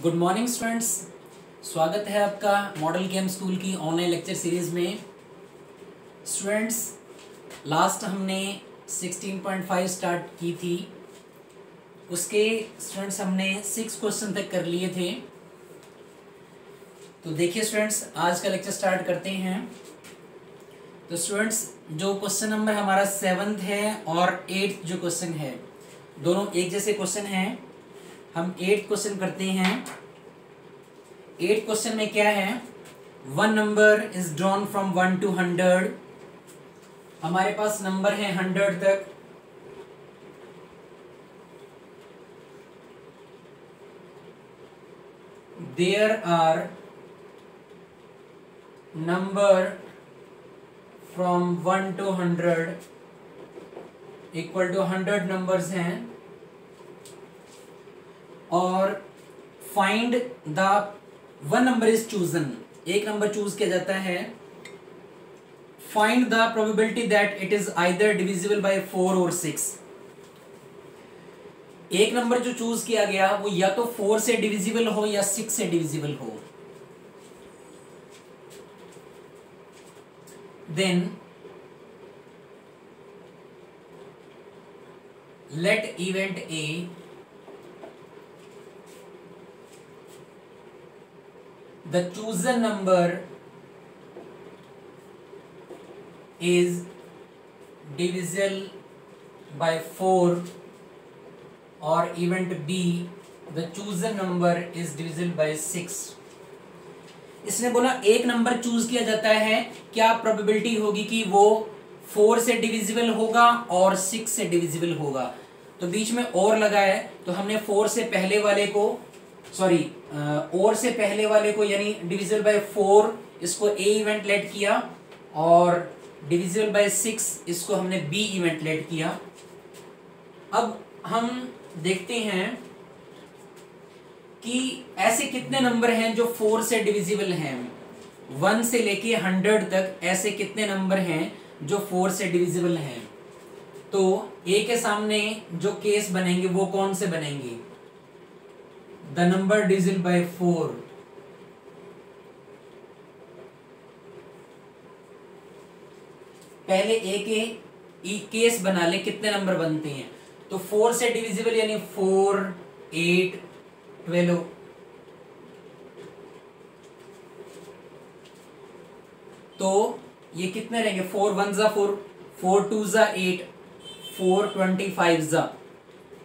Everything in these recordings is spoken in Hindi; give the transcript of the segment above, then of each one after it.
गुड मॉर्निंग स्टूडेंट्स, स्वागत है आपका मॉडल गेम स्कूल की ऑनलाइन लेक्चर सीरीज़ में। स्टूडेंट्स, लास्ट हमने 16.5 स्टार्ट की थी, उसके स्टूडेंट्स हमने 6 क्वेश्चन तक कर लिए थे। तो देखिए स्टूडेंट्स, आज का लेक्चर स्टार्ट करते हैं। तो स्टूडेंट्स, जो क्वेश्चन नंबर हमारा 7th है और 8th जो क्वेश्चन है, दोनों एक जैसे क्वेश्चन हैं। हम 8th क्वेश्चन करते हैं। 8th क्वेश्चन में क्या है, one number is drawn from 1 to 100। हमारे पास नंबर है 100 तक। There are number from 1 to 100 equal to 100 numbers हैं, और find the one number is chosen, एक नंबर चूज किया जाता है। Find the probability that it is either divisible by 4 और 6। एक नंबर जो चूज किया गया वो या तो 4 से डिविजिबल हो या 6 से डिविजिबल हो। Then let event A the chosen number is divisible by 4, or event B the chosen number is divisible by 6। इसने बोला एक नंबर चूज किया जाता है, क्या प्रोबेबिलिटी होगी कि वो 4 से डिविजिबल होगा और 6 से डिविजिबल होगा। तो बीच में और लगा है, तो हमने 4 से पहले वाले को और से पहले वाले को यानी डिविजिबल बाय 4 इसको ए इवेंट लेट किया, और डिविजिबल बाय 6 इसको हमने बी इवेंट लेट किया। अब हम देखते हैं कि ऐसे कितने नंबर हैं जो 4 से डिविजिबल हैं। 1 से लेके 100 तक ऐसे कितने नंबर हैं जो 4 से डिविजिबल हैं। तो ए के सामने जो केस बनेंगे वो कौन से बनेंगे, द नंबर डिविजिबल बाय 4। पहले ए के केस बना ले कितने नंबर बनते हैं। तो 4 से डिविजिबल यानी 4, 8, 12। तो ये कितने रहेंगे, 4 1 जा 4, 4 2 जा 8, 4 25 जा।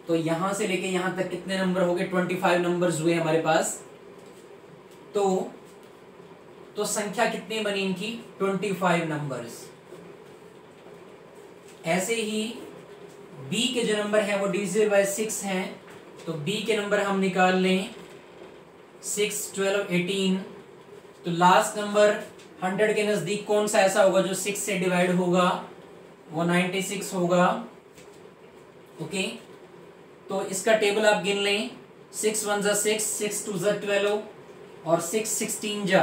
तो यहां से लेके यहां तक कितने नंबर हो गए, 25 नंबर्स हुए हमारे पास। तो संख्या कितनी बनी इनकी, 25 नंबर्स। ऐसे ही बी के जो नंबर है वो डिविजिबल बाय 6 हैं। तो बी के नंबर हम निकाल लें, 6 12 18। तो लास्ट नंबर 100 के नजदीक कौन सा ऐसा होगा जो 6 से डिवाइड होगा, वो 96 होगा। ओके, तो इसका टेबल आप गिन लें, 6 1 जा 6, 6 2 जा 12, और 6 16 जा,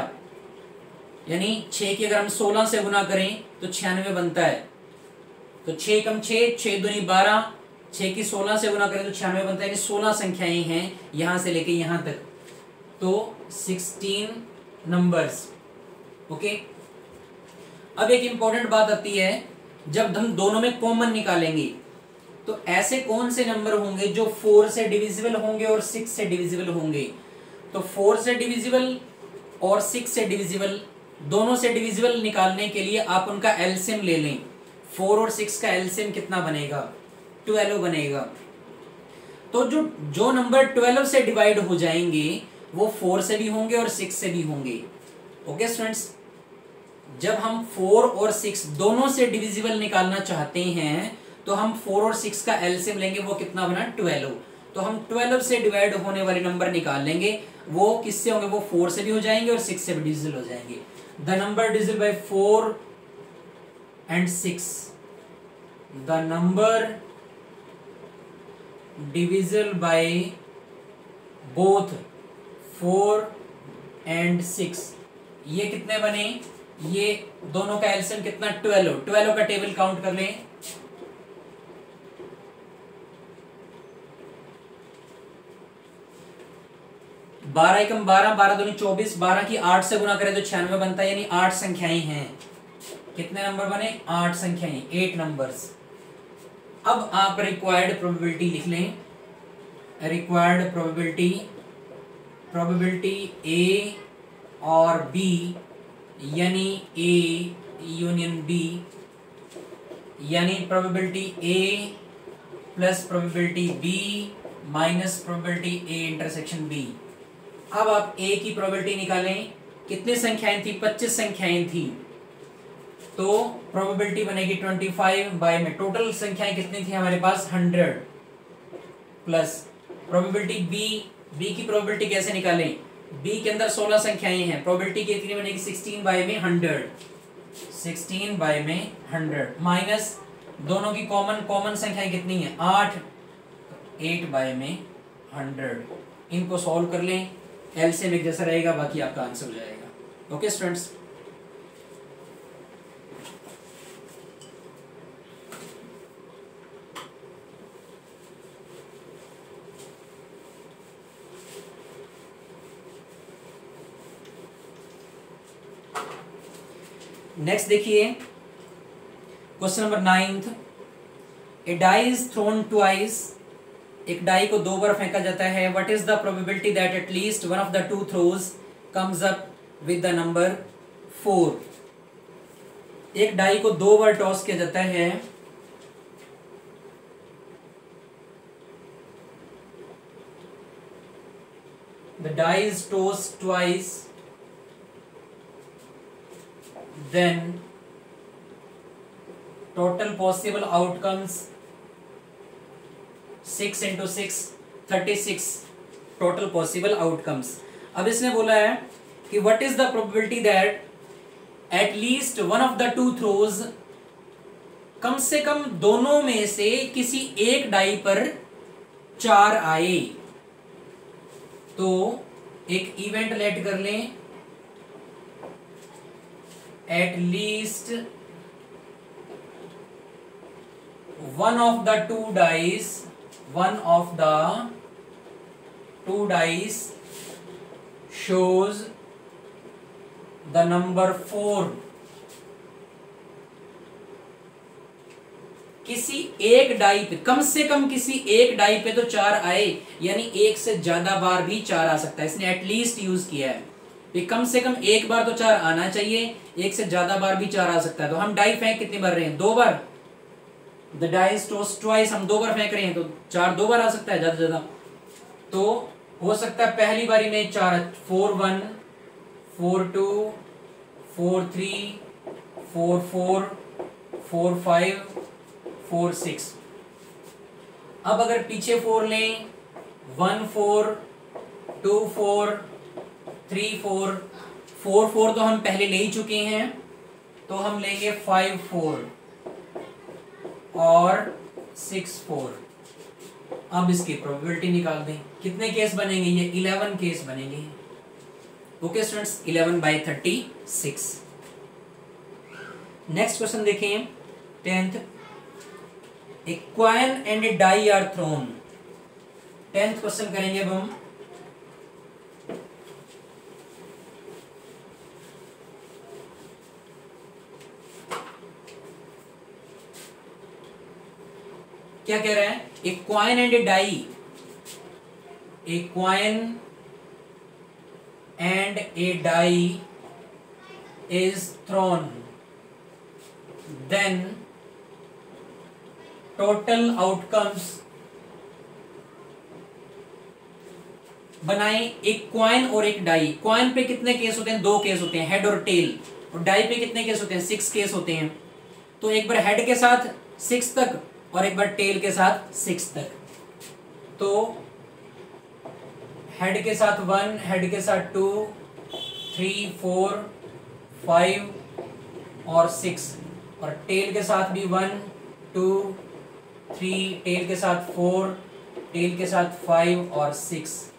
यानी 6 की अगर हम 16 से गुना करें तो 96 बनता है। तो 6 कम 6, 6 दूनी 12, 6 की 16 से गुना करें तो 96 बनता है, यानी 16 संख्याएं हैं यहां से लेके यहां तक। तो 16 नंबर्स। ओके, अब एक इंपॉर्टेंट बात आती है, जब हम दोनों में कॉमन निकालेंगे तो ऐसे कौन से नंबर होंगे जो 4 से डिविजिबल होंगे और 6 से डिविजिबल होंगे। तो 4 से डिविजिबल और 6 से डिविजिबल, दोनों से डिविजिबल निकालने के लिए आप उनका एलसीएम ले लें। 4 और 6 का एलसीएम कितना बनेगा, 12 बनेगा। तो जो नंबर 12 से डिवाइड हो जाएंगे वो 4 से भी होंगे और 6 से भी होंगे। ओके स्टूडेंट्स, जब हम 4 और 6 दोनों से डिविजिबल निकालना चाहते हैं तो हम 4 और 6 का एलसीएम लेंगे, वो कितना बना, 12। तो हम 12 से डिवाइड होने वाले नंबर निकाल लेंगे, वो किससे होंगे, वो 4 से भी हो जाएंगे और 6 से भी डिविजिबल हो जाएंगे। The number divisible by 4 and 6, the number divisible by both 4 and 6, ये कितने बने, ये दोनों का एलसीएम कितना, 12। 12 का टेबल काउंट कर लें, 12 एकम 12, 12 दूनी 24, 12 की 8 से गुना करें तो 96 बनता है, यानी 8 संख्याएं हैं। कितने नंबर बने? 8 संख्याएं, 8 नंबर्स। अब आप रिक्वायर्ड प्रोबेबिलिटी लिख लें। रिक्वायर्ड प्रोबेबिलिटी ए और बी, यानी ए यूनियन बी, यानी probability A plus probability B minus probability A intersection B. अब आप ए की प्रोबेबिलिटी निकालें। कितनी संख्याएं थी? 25 संख्याएं थी, तो प्रोबेबिलिटी बनेगी 25 बाय में टोटल संख्याएं कितनी थी हमारे पास? 100 प्लस प्रोबेबिलिटी बी की प्रोबेबिलिटी कैसे निकालें? बी के अंदर 16 संख्याएं हैं, प्रोबेबिलिटी कितनी बनेगी? 16 बाय में 100, 16 बाय में 100 माइनस दोनों की कॉमन संख्याएं कितनी है? 8, 8 बाय में 100। इनको सॉल्व कर लें, एलसीएम एक जैसा रहेगा, बाकी आपका आंसर हो जाएगा। ओके स्टूडेंट्स, नेक्स्ट देखिए question number 9। A die is thrown twice, एक डाई को 2 बार फेंका जाता है। What is the probability that at least one of the 2 throws comes up with the number 4? एक डाई को 2 बार टॉस किया जाता है, the die is tossed twice, then total possible outcomes 6 into 6 36 total possible outcomes। अब इसने बोला है कि what is the probability that at least one of the 2 throws, कम से कम दोनों में से किसी एक डाई पर 4 आए। तो एक इवेंट लेट कर लें, at least one of the 2 dice shows the number 4। किसी एक डाई पे, कम से कम किसी एक डाई पे तो 4 आए, यानी एक से ज्यादा बार भी 4 आ सकता है। इसने एटलीस्ट यूज किया है, कम से कम एक बार तो 4 आना चाहिए, एक से ज्यादा बार भी 4 आ सकता है। तो हम डाई फेंक कितनी बार रहे हैं? 2 बार। The die is tossed twice, हम 2 बार फेंक रहे हैं, तो 4 2 बार आ सकता है ज्यादा से ज्यादा। तो हो सकता है पहली बारी में 4, 4-1, 4-2, 4-3, 4-4, 4-5, 4-6। अब अगर पीछे 4 लें, 1-4, 2-4, 3-4, 4-4 तो हम पहले ले ही चुके हैं, तो हम लेंगे 5-4 और 6-4। अब इसकी प्रोबेबिलिटी निकाल दें। कितने केस बनेंगे? ये 11 केस बनेंगे। Okay students, 11/36। नेक्स्ट क्वेश्चन देखें 10th। A coin and a die are thrown. 10th question करेंगे अब हम। क्या कह रहा है? A coin and a die, a coin and a die is thrown, then total outcomes. बनाए एक कॉइन और एक डाई। कॉइन पे कितने केस होते हैं? 2 केस होते हैं, हेड और टेल। और डाई पे कितने केस होते हैं? 6 केस होते हैं। तो एक बार हेड के साथ 6 तक और एक बार टेल के साथ 6 तक। तो हेड के साथ 1, हेड के साथ 2, 3, 4, 5 और 6, और टेल के साथ भी 1, 2, 3, टेल के साथ 4, टेल के साथ 5 और 6।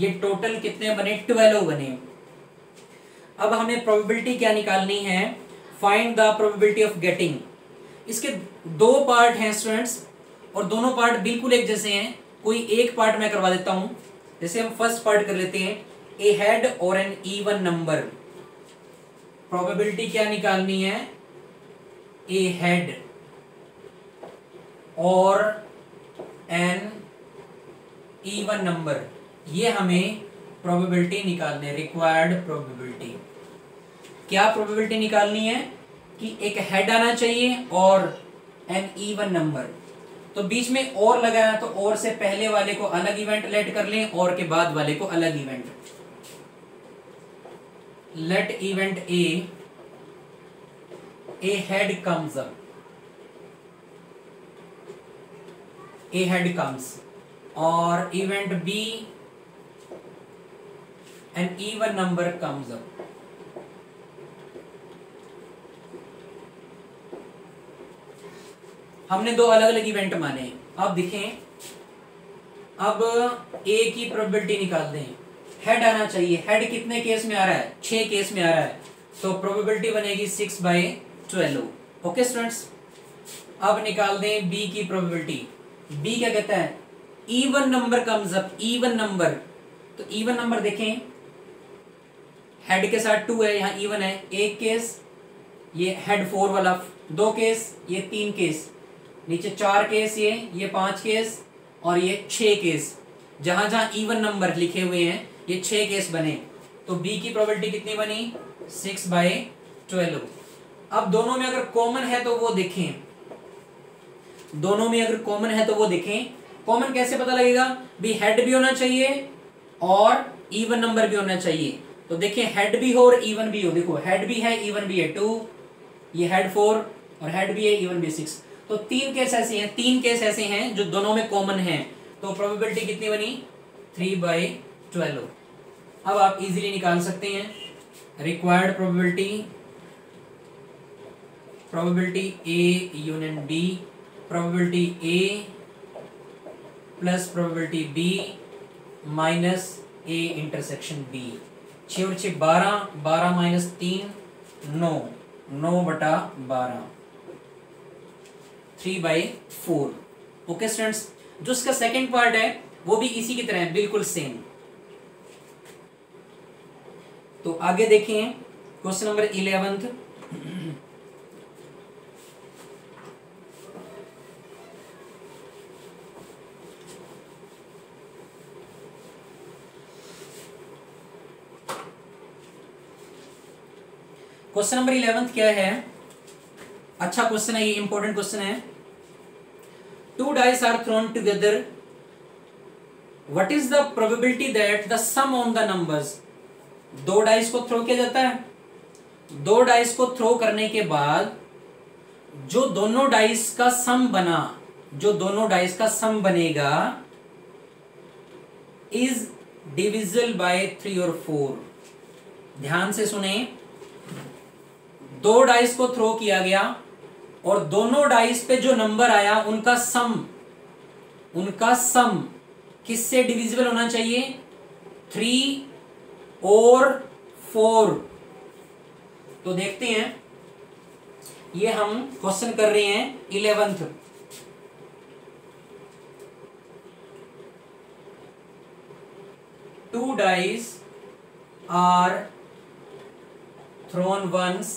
ये टोटल कितने बने? 12 बने। अब हमें प्रोबेबिलिटी क्या निकालनी है? Find the probability of getting. इसके 2 पार्ट हैं स्टूडेंट्स, और दोनों पार्ट बिल्कुल एक जैसे हैं। कोई एक पार्ट मैं करवा देता हूं। जैसे हम फर्स्ट पार्ट कर लेते हैं, ए हेड और एन इवन नंबर, प्रोबेबिलिटी क्या निकालनी है, ए हेड और एन इवन नंबर, ये हमें प्रोबेबिलिटी निकालनी है, रिक्वायर्ड प्रोबेबिलिटी। क्या प्रोबेबिलिटी निकालनी है कि एक हेड आना चाहिए और एन इवन नंबर। तो बीच में और लगाया तो और से पहले वाले को अलग इवेंट लेट कर लें और के बाद वाले को अलग event. Let event A head comes up, a head comes, और event B an even number comes up. हमने दो अलग अलग इवेंट माने। अब देखें, अब ए की प्रोबेबिलिटी निकाल दें। हेड आना चाहिए, हेड कितने केस में आ रहा है, 6 केस में आ रहा है, तो प्रोबेबिलिटी बनेगी 6/12। ओके स्टूडेंट्स, अब निकाल दें बी की प्रोबेबिलिटी। बी क्या कहता है, even number comes up, even number. तो इवन नंबर देखें, हेड के साथ 2 है, यहां इवन है, 1 केस, ये हेड 4 वाला 2 केस, ये 3 केस, नीचे 4 केस, ये 5 केस और ये 6 केस। जहां जहां इवन नंबर लिखे हुए हैं ये 6 केस बने। तो बी की प्रोबेबिलिटी कितनी बनी, 6/12। अब दोनों में अगर कॉमन है तो वो देखें, दोनों में अगर कॉमन है तो वो देखें। कॉमन कैसे पता लगेगा, भी हेड भी होना चाहिए और इवन नंबर भी होना चाहिए। तो देखिए हेड भी हो और इवन भी हो, देखो हेड भी है इवन भी है 2, ये हेड 4 और हेड भी है इवन भी 6। तो 3 केस ऐसे हैं, 3 केस ऐसे हैं जो दोनों में कॉमन हैं। तो प्रोबेबिलिटी कितनी बनी, 3/12। अब आप इजीली निकाल सकते हैं required probability, probability A union B, probability A plus probability B minus A intersection B. 6 और 6 12, 12 माइनस 3 9, 9/12, 3/4। ओके स्टूडेंट्स, जो इसका सेकंड पार्ट है वो भी इसी की तरह है, बिल्कुल सेम। तो आगे देखें क्वेश्चन नंबर 11। क्वेश्चन नंबर 11 क्या है, अच्छा क्वेश्चन है ये, इंपॉर्टेंट क्वेश्चन है। 2 dice are thrown together, what is the probability that the sum on the numbers। 2 dice को थ्रो किया जाता है, 2 डाइस को थ्रो करने के बाद जो दोनों डाइस का सम बना, जो दोनों डाइस का सम बनेगा इज डिविजिबल बाय 3 और 4। ध्यान से सुने, 2 डाइस को थ्रो किया गया और दोनों डाइस पे जो नंबर आया उनका सम किससे डिविजिबल होना चाहिए, 3 और 4। तो देखते हैं, ये हम क्वेश्चन कर रहे हैं 11th। Two dice are thrown once,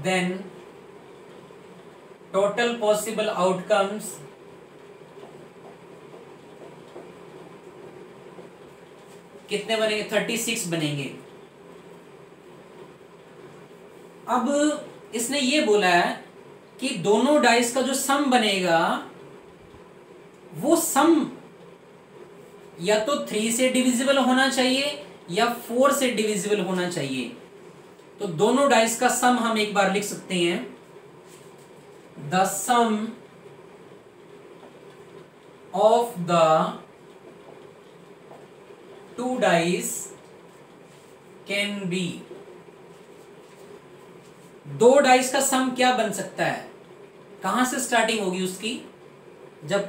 then total possible outcomes कितने बनेंगे, 36 बनेंगे। अब इसने ये बोला है कि दोनों डाइस का जो सम बनेगा वो सम या तो 3 से डिविजिबल होना चाहिए या 4 से डिविजिबल होना चाहिए। तो दोनों डाइस का सम हम एक बार लिख सकते हैं, the sum of the 2 dice can be. 2 dice का सम क्या बन सकता है, कहां से स्टार्टिंग होगी उसकी, जब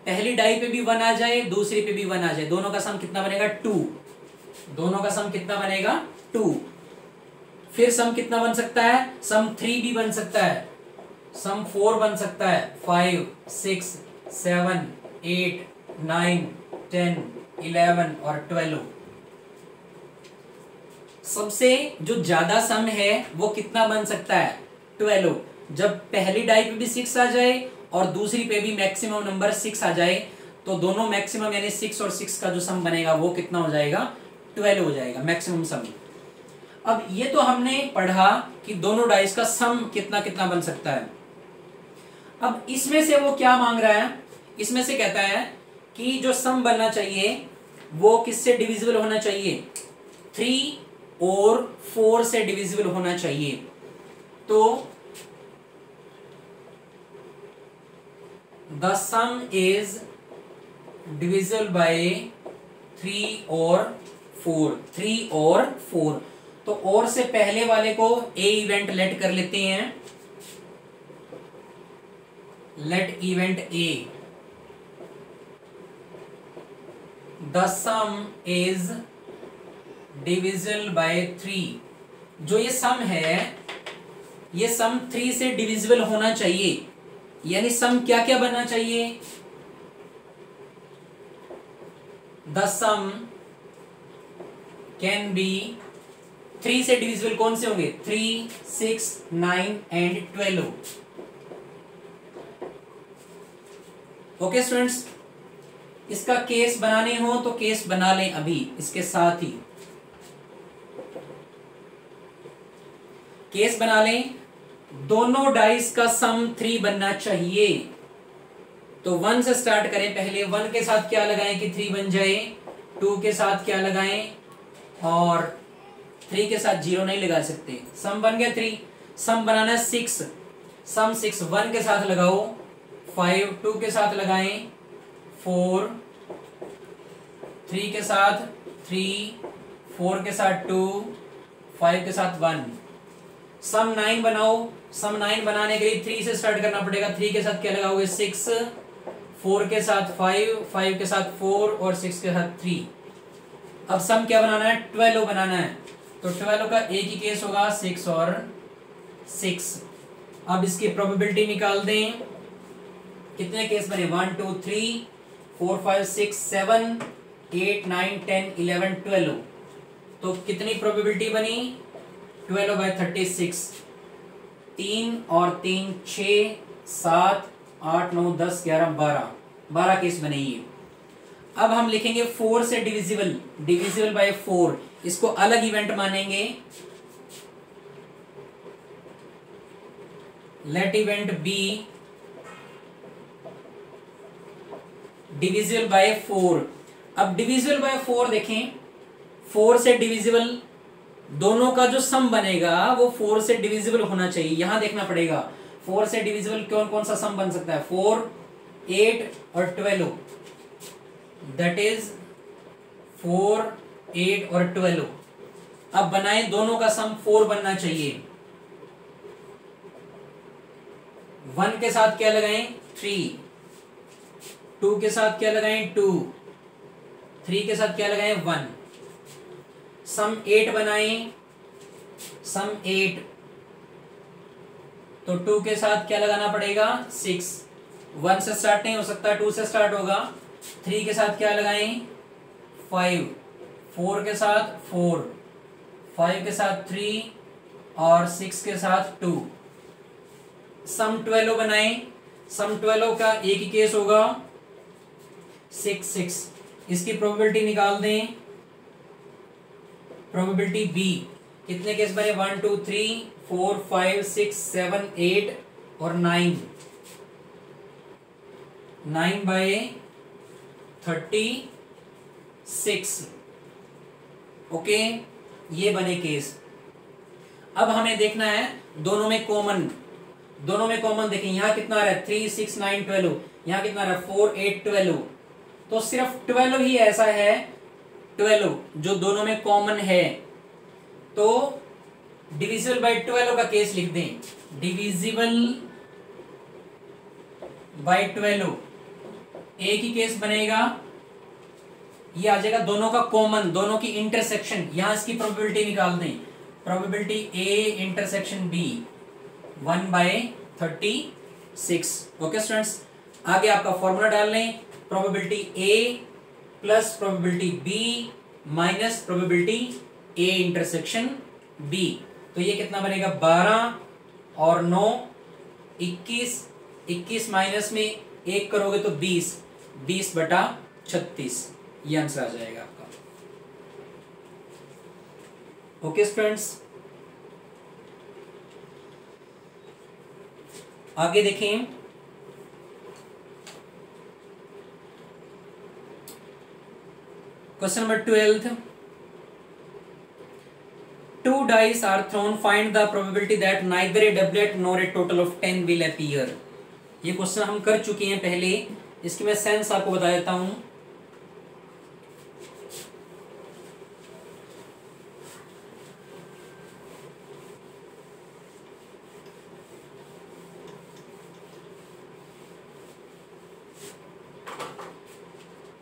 पहली डाई पे भी 1 आ जाए, दूसरी पे भी 1 आ जाए, दोनों का सम कितना बनेगा, 2। दोनों का सम कितना बनेगा, 2। फिर सम कितना बन सकता है, सम 3 भी बन सकता है, सम 4 बन सकता है, 5 6 7 8 9 10, 11 और 12। सबसे जो ज्यादा सम है वो कितना बन सकता है? 12। जब पहली डाई पे भी 6 आ जाए और दूसरी पे भी मैक्सिमम नंबर 6 आ जाए तो दोनों मैक्सिमम यानी 6 और 6 का जो सम बनेगा वो कितना हो जाएगा? 12 हो जाएगा मैक्सिमम सम। अब ये तो हमने पढ़ा कि दोनों डाइस का सम कितना कितना बन सकता है। अब इसमें से वो क्या मांग रहा है? इसमें से कहता है कि जो सम बनना चाहिए वो किससे डिविजिबल होना चाहिए? 3 और 4 से डिविजिबल होना चाहिए। तो the sum is divisible by 3 और 4। 3 और 4। तो और से पहले वाले को ए इवेंट लेट कर लेते हैं। Let event A. The sum is divisible by 3। जो ये सम है ये सम 3 से डिविजिबल होना चाहिए। यानी सम क्या क्या बनना चाहिए? द सम कैन बी 3 से डिविजिबल कौन से होंगे? 3, 6, 9 एंड 12। ओके स्टूडेंट्स, इसका केस बनाने हो तो केस बना लें अभी इसके साथ ही। केस बना लें, दोनों डाइस का सम 3 बनना चाहिए। तो 1 से स्टार्ट करें। पहले 1 के साथ क्या लगाएं कि 3 बन जाए? 2 के साथ क्या लगाएं? और 3 के साथ 0 नहीं लगा सकते। सम बन गया 3। सम बनाना है 6। सम 6 1 के साथ लगाओ 5, 2 के साथ लगाएं 4, 3 के साथ 3, 4 के साथ 2, 5 के साथ 1। सम 9 बनाओ। सम 9 बनाने के लिए 3 से स्टार्ट करना पड़ेगा। 3 के साथ क्या लगाओगे? 6, 4 के साथ 5, 5 के साथ 4 और 6 के साथ 3। अब सम क्या बनाना है? 12 बनाना है। तो 12 का एक ही केस होगा 6 और 6। अब इसकी प्रोबेबिलिटी निकाल दें। कितने केस बने? 1, 2, 3, 4, 5, 6, 7, 8, 9, 10, 11, 12। तो कितनी प्रोबेबिलिटी बनी? 12/36। 3 और 3 6, 7, 8, 9, 10, 11, 12 केस बने ये। अब हम लिखेंगे 4 से डिविजिबल। Divisible by 4। इसको अलग इवेंट मानेंगे। Let event B divisible by 4। अब डिविजिबल बाय 4 देखें। 4 से डिविजिबल दोनों का जो सम बनेगा वो 4 से डिविजिबल होना चाहिए। यहां देखना पड़ेगा 4 से डिविजिबल कौन कौन सा सम बन सकता है? 4, 8 और 12। दैट इज 4, 8 और 12। अब बनाए दोनों का सम 4 बनना चाहिए। 1 के साथ क्या लगाएं? 3, 2 के साथ क्या लगाएं? 2, 3 के साथ क्या लगाएं? 1। सम 8 बनाएं। सम 8 तो 2 के साथ क्या लगाना पड़ेगा? 6। 1 से स्टार्ट नहीं हो सकता, 2 से स्टार्ट होगा। 3 के साथ क्या लगाएं? 5, 4 के साथ 4, 5 के साथ 3 और 6 के साथ 2। सम 12 बनाएं। सम 12 का एक ही केस होगा 6, 6। इसकी प्रोबेबिलिटी निकाल दें। Probability B. कितने केस बने? 1, 2, 3, 4, 5, 6, 7, 8 और 9। 9/36। ओके, ये बने केस। अब हमें देखना है दोनों में कॉमन। दोनों में कॉमन देखें। यहां कितना आ रहा है? 3, 6, 9, 12। यहां कितना आ रहा है? 4, 8, 12। तो सिर्फ 12 ही ऐसा है 12 जो दोनों में कॉमन है। तो डिविजिबल बाय 12 का केस लिख दें। डिविजिबल बाय 12 एक ही केस बनेगा। ये आ जाएगा दोनों का कॉमन, दोनों की इंटरसेक्शन। यहां इसकी प्रोबेबिलिटी निकाल दें। Probability A intersection B 1/36। Okay students, आगे आपका फॉर्मूला डाल लें। Probability A plus probability B minus probability A intersection B. तो ये कितना बनेगा 12 और 9 21, 21 माइनस में 1 करोगे तो 20, 20/36 ये आंसर आ जाएगा आपका। ओके स्टूडेंट्स, आगे देखें। Question number 12, 2 dice are thrown, find the probability that neither a doublet nor a total of 10 will appear। ये क्वेश्चन हम कर चुके हैं पहले, इसकी मैं सेंस आपको बता देता हूं।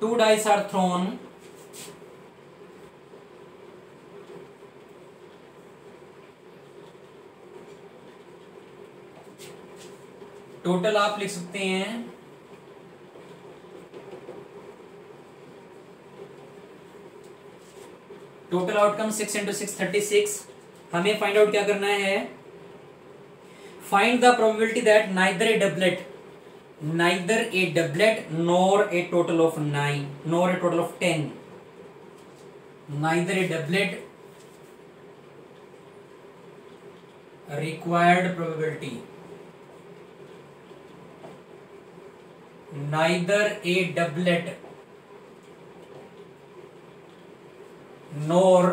Two dice are thrown, total आप लिख सकते हैं टोटल आउटकम 6 × 6 36। हमें फाइंड आउट क्या करना है, find the probability that neither A doublet nor a total of 9 nor a total of 10, neither A doublet required probability, neither a doublet nor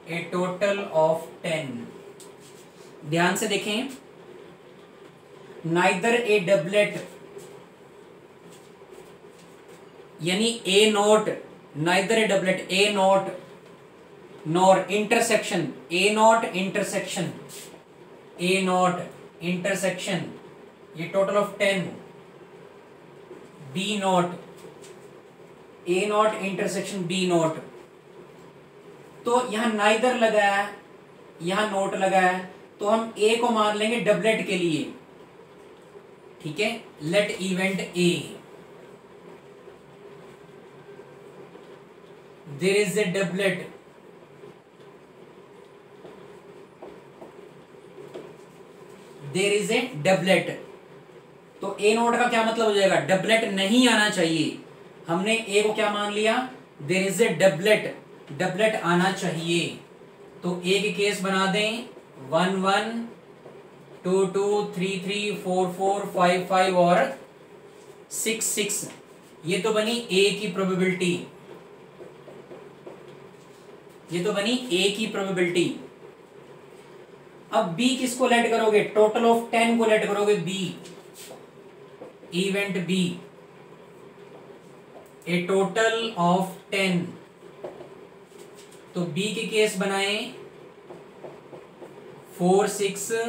a total of 10। ध्यान से देखें, neither a doublet यानी a not, neither a doublet a not nor intersection a not intersection ये total of 10, B not A not intersection B not. तो यहां नाइदर लगा है, यहां नोट लगा है, तो हम ए को मान लेंगे डबलेट के लिए, ठीक है। Let event A, there is a doublet, there is a doublet. तो ए नोट का क्या मतलब हो जाएगा, डबलेट नहीं आना चाहिए। हमने ए को क्या मान लिया, देयर इज ए डबलेट आना चाहिए। तो ए के केस बना दें 1 1 2 2 3 3 4 4 5 5 और 6 6। ये तो बनी ए की प्रोबेबिलिटी, ये तो बनी ए की प्रोबेबिलिटी। अब बी किसको लेट करोगे, टोटल ऑफ 10 को लेट करोगे, B event B, a total of 10। तो बी के केस बनाए 4 6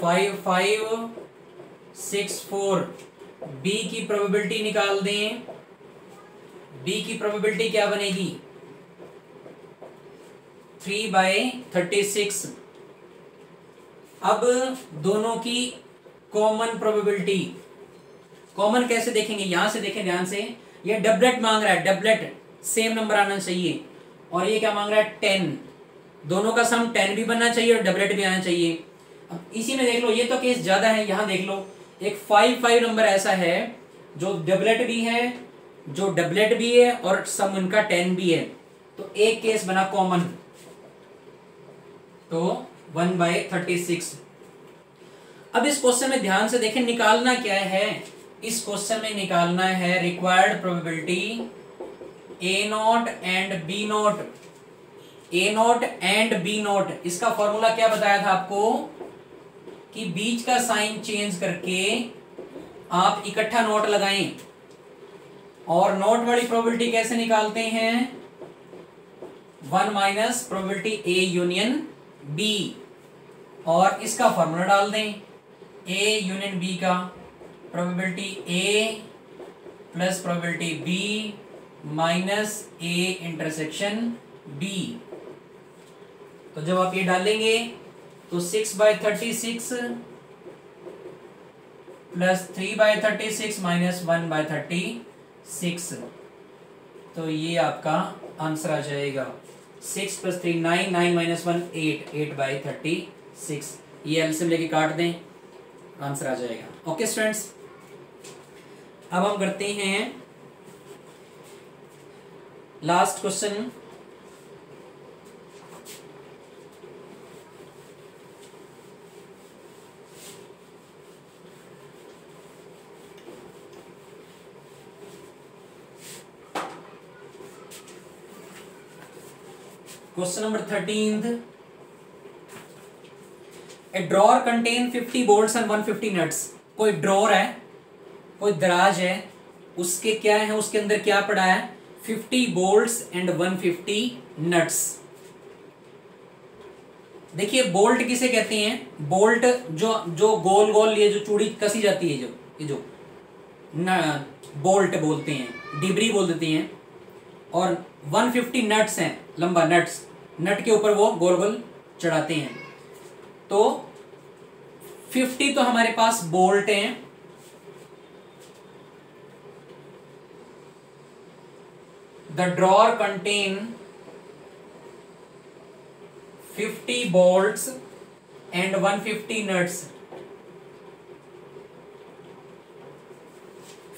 5 5 6 4। बी की प्रोबेबिलिटी निकाल दें, बी की प्रोबेबिलिटी क्या बनेगी 3/36। अब दोनों की कॉमन प्रोबेबिलिटी, कॉमन कैसे देखेंगे, यहां से देखें ध्यान से। ये डबलेट मांग रहा है, डबलेट सेम नंबर आना चाहिए, और ये क्या मांग रहा है 10। दोनों का सम 10 भी बनना चाहिए और डबलेट भी आना चाहिए। अब इसी में देख लो, ये तो केस ज्यादा है, यहां देख लो एक 5 5 नंबर ऐसा है जो डबलेट भी है, जो डबलेट भी है और सम उनका 10 भी है। तो एक केस बना कॉमन, तो 1/36। अब इस क्वेश्चन में ध्यान से देखें, निकालना क्या है, इस क्वेश्चन में निकालना है required probability A not and B not, A not and B not. इसका फॉर्मूला क्या बताया था आपको कि बीच का साइन चेंज करके आप इकट्ठा नोट लगाएं। और नोट वाली प्रोबेबिलिटी कैसे निकालते हैं, 1 minus probability A union B, और इसका फॉर्मूला डाल दें, ए यूनियन बी का probability A plus probability B minus A intersection B. तो जब आप ये डालेंगे तो 6/36 प्लस 3/36 माइनस 1/36। तो ये आपका आंसर आ जाएगा 6 + 3 9, 9 - 1 8, 8/36। ये एलसीएम लेके काट दें, आंसर आ जाएगा। ओके स्टूडेंट्स, अब हम करते हैं last question. Question number 13। A drawer contain 50 bolts and 150 nuts. कोई ड्रॉर है, कोई दराज है, उसके क्या है, उसके अंदर क्या पड़ा है, 50 बोल्ट्स एंड 150 नट्स। देखिए बोल्ट किसे कहते हैं, बोल्ट जो गोल गोल ये जो चूड़ी कसी जाती है, ये जो बोल्ट बोलते हैं, डिबरी बोल देते हैं। और 150 नट्स हैं, लंबा नट्स, नट के ऊपर वो गोल गोल चढ़ाते हैं। तो 50 तो हमारे पास बोल्ट हैं, the drawer contain 50 bolts and 150 nuts।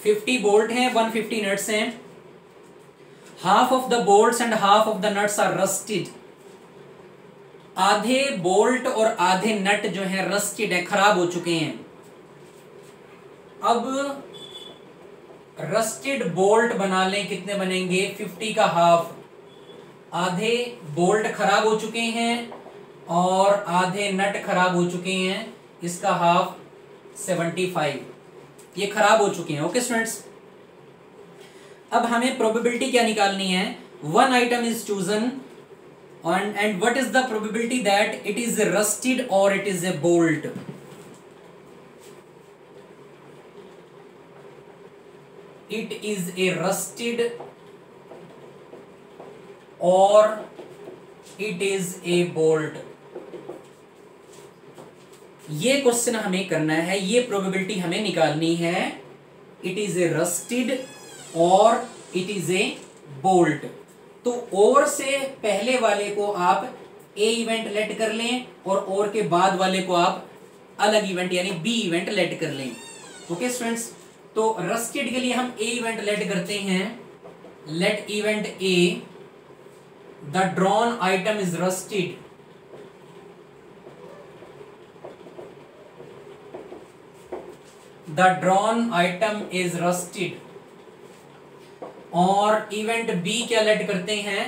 50 bolt हैं, 150 नट्स हैं। Half of the bolts and half of the nuts are rusted. आधे बोल्ट और आधे नट जो है रस्टेड है, खराब हो चुके हैं। अब रस्टेड बोल्ट बना लें, कितने बनेंगे, 50 का हाफ। आधे बोल्ट खराब हो चुके हैं और आधे नट खराब हो चुके हैं, इसका हाफ 75। ये खराब हो चुके हैं। ओके स्टूडेंट्स, अब हमें प्रोबेबिलिटी क्या निकालनी है, one item is chosen and what is the probability that it is rusted और it is a bolt. It is a rusted और इट इज ए बोल्ट। ये क्वेश्चन हमें करना है, ये प्रोबेबिलिटी हमें निकालनी है। इट इज ए रस्टेड और इट इज ए बोल्ट। तो और से पहले वाले को आप ए इवेंट लेट कर लें और के बाद वाले को आप अलग इवेंट यानी बी इवेंट लेट कर लें। ओके स्टूडेंट्स, तो रस्टेड के लिए हम ए इवेंट लेट करते हैं। Let event A, the drawn item is rusted. The drawn item is rusted. और इवेंट बी क्या लेट करते हैं,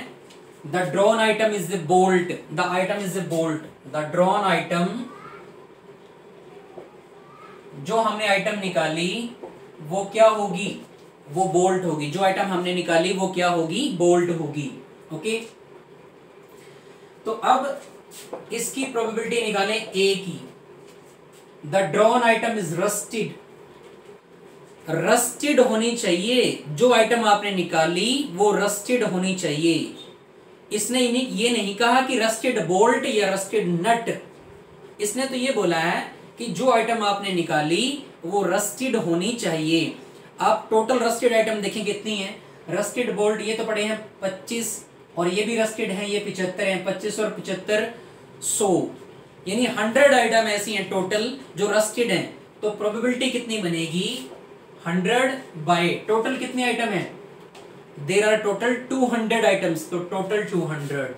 the drawn item is a bolt. The item is a bolt. The drawn item, जो हमने आइटम निकाली वो क्या होगी, वो बोल्ट होगी। जो आइटम हमने निकाली वो क्या होगी, बोल्ट होगी। ओके, तो अब इसकी प्रोबेबिलिटी निकालें ए की। The drawn item is rusted. Rusted होनी चाहिए, जो आइटम आपने निकाली वो रस्टेड होनी चाहिए। इसने ये नहीं कहा कि रस्टेड बोल्ट या रस्टेड नट, इसने तो ये बोला है कि जो आइटम आपने निकाली वो रस्टेड होनी चाहिए। आप टोटल रस्टेड आइटम देखें कितनी है। रस्टेड बोल्ट ये तो पड़े हैं 25 और ये भी रस्टेड हैं, ये 75 हैं। 25 और 75 100, यानी 100 आइटम ऐसी हैं टोटल जो रस्टेड हैं। तो प्रोबेबिलिटी कितनी बनेगी, 100 बाय टोटल कितने आइटम है, देयर आर टोटल 200 आइटम्स, तो टोटल 200।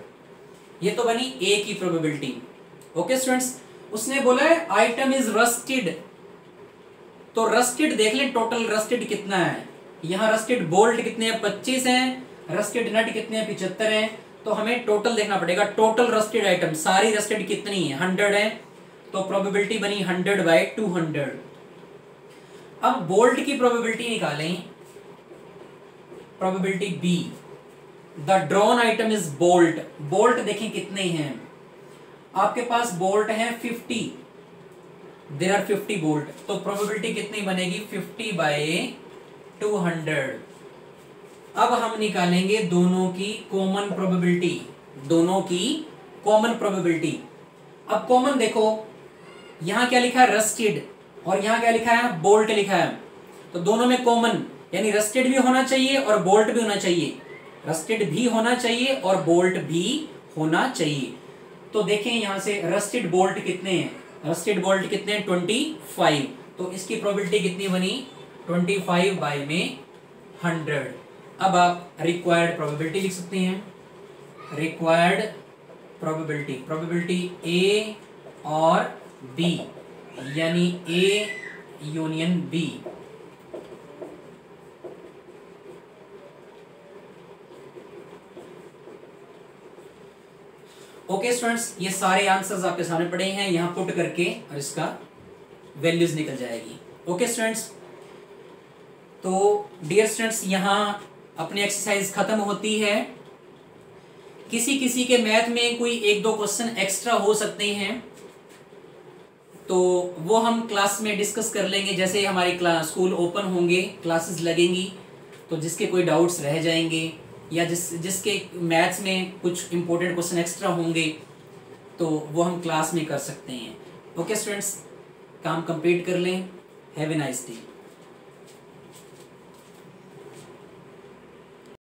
ये तो बनी ए की प्रोबेबिलिटी। ओके स्टूडेंट्स, उसने बोला है आइटम इज रस्टेड, तो रस्टेड देख लें टोटल रस्टेड कितना है। यहां रस्टेड बोल्ट कितने हैं, 25 हैं। रस्टेड नट कितने हैं, 75 हैं। तो हमें टोटल देखना पड़ेगा, टोटल रस्टेड आइटम सारी रस्टेड कितनी है, 100 है। तो प्रोबेबिलिटी बनी 100 बाय 200। अब बोल्ट की प्रोबेबिलिटी निकालें, probability B, the drawn item is bolt. Bolt देखें कितने हैं, आपके पास बोल्ट हैं 50, देयर आर 50 बोल्ट। तो प्रोबेबिलिटी कितनी बनेगी, 50 बाय 200। अब हम निकालेंगे दोनों की कॉमन प्रोबेबिलिटी, दोनों की कॉमन प्रोबेबिलिटी। अब कॉमन देखो, यहां क्या लिखा है, रस्टेड। और यहाँ क्या लिखा है, बोल्ट लिखा है। तो दोनों में कॉमन, यानी रस्टेड भी होना चाहिए और बोल्ट भी होना चाहिए, रस्टेड भी होना चाहिए और बोल्ट भी होना चाहिए। तो देखें यहां से रस्टेड बोल्ट कितने हैं, रस्टेड बोल्ट कितने हैं, 25। तो इसकी प्रोबेबिलिटी कितनी बनी, 25 बाय में 100। अब आप रिक्वायर्ड प्रोबेबिलिटी लिख सकते हैं, रिक्वायर्ड प्रोबेबिलिटी, प्रोबेबिलिटी ए और बी, यानी A union B. Okay students, ये सारे आंसर्स आपके सामने पड़े हैं, यहां पुट करके और इसका वैल्यूज निकल जाएगी। ओके स्टूडेंट्स, तो डियर स्टूडेंट्स यहां अपनी एक्सरसाइज खत्म होती है। किसी किसी के मैथ में कोई एक दो क्वेश्चन एक्स्ट्रा हो सकते हैं, तो वो हम क्लास में डिस्कस कर लेंगे। जैसे हमारी स्कूल ओपन होंगे, क्लासेस लगेंगी, तो जिसके कोई डाउट्स रह जाएंगे या जिसके मैथ्स में कुछ इंपॉर्टेंट क्वेश्चन एक्स्ट्रा होंगे, तो वो हम क्लास में कर सकते हैं। ओके स्टूडेंट्स, काम कंप्लीट कर लें। Have a nice day.